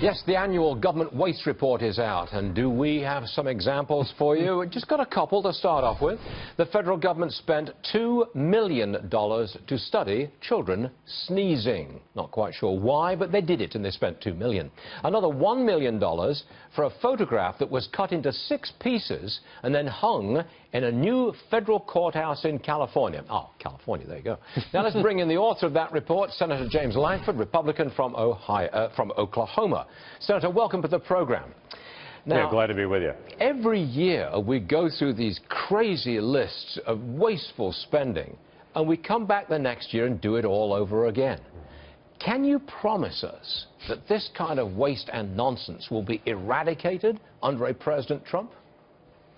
Yes, the annual government waste report is out, and do we have some examples for you? Just got a couple to start off with. The federal government spent $2 million to study children sneezing. Not quite sure why, but they did it, and they spent $2 million. Another $1 million for a photograph that was cut into 6 pieces and then hung in a new federal courthouse in California. Oh, California, there you go. Now let's bring in the author of that report, Senator James Lankford, Republican from Oklahoma. Senator, welcome to the program. Now, yeah, glad to be with you. Every year we go through these crazy lists of wasteful spending, and we come back the next year and do it all over again. Can you promise us that this kind of waste and nonsense will be eradicated under a President Trump?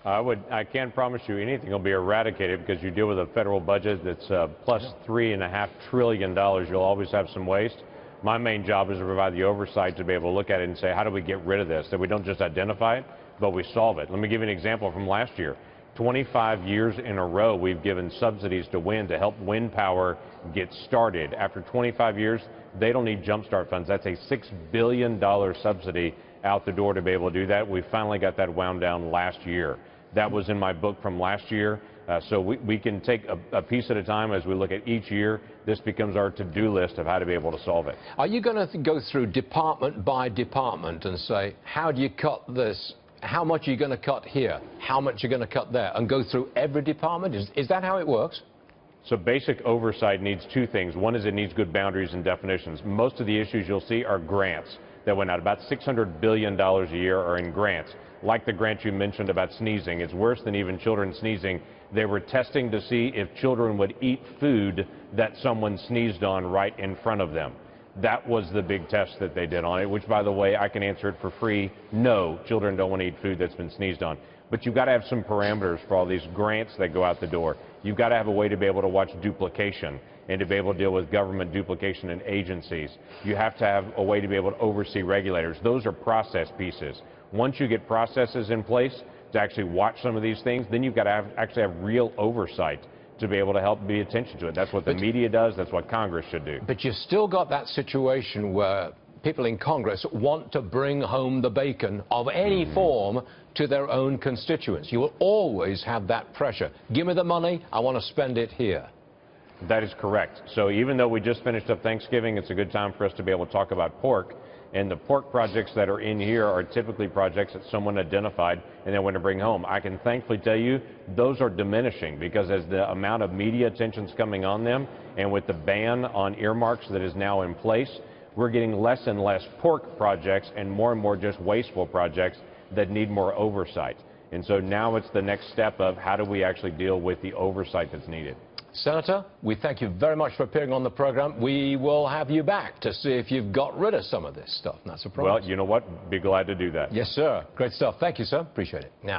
I can't promise you anything will be eradicated because you deal with a federal budget that's plus $3.5 trillion. You'll always have some waste. My main job is to provide the oversight to be able to look at it and say, how do we get rid of this? That we don't just identify it, but we solve it. Let me give you an example from last year. 25 years in a row, we've given subsidies to wind to help wind power get started. After 25 years, they don't need jumpstart funds. That's a $6 billion subsidy out the door to be able to do that. We finally got that wound down last year. That was in my book from last year. So we can take a piece at a time as we look at each year. This becomes our to-do list of how to be able to solve it. Are you going to go through department by department and say, how do you cut this? How much are you going to cut here? How much are you going to cut there? And go through every department? Is that how it works? So basic oversight needs 2 things. One is it needs good boundaries and definitions. Most of the issues you'll see are grants that went out. About $600 billion a year are in grants. Like the grant you mentioned about sneezing, it's worse than even children sneezing. They were testing to see if children would eat food that someone sneezed on right in front of them. That was the big test that they did on it, which, by the way, I can answer it for free. No, children don't want to eat food that's been sneezed on. But you've got to have some parameters for all these grants that go out the door. You've got to have a way to be able to watch duplication and to be able to deal with government duplication in agencies. You have to have a way to be able to oversee regulators. Those are process pieces. Once you get processes in place to actually watch some of these things, then you've got to actually have real oversight to be able to help pay attention to it. That's what the media does. That's what Congress should do. But you've still got that situation where people in Congress want to bring home the bacon of any form to their own constituents. You will always have that pressure. Give me the money, I want to spend it here. That is correct. So even though we just finished up Thanksgiving, it's a good time for us to be able to talk about pork. And the pork projects that are in here are typically projects that someone identified and they want to bring home. I can thankfully tell you those are diminishing because as the amount of media attention is coming on them and with the ban on earmarks that is now in place, we're getting less and less pork projects and more just wasteful projects that need more oversight. And so now it's the next step of how do we actually deal with the oversight that's needed. Senator, we thank you very much for appearing on the program. We will have you back to see if you've got rid of some of this stuff. That's a promise. Well, you know what? Be glad to do that. Yes, sir. Great stuff. Thank you, sir. Appreciate it. Now.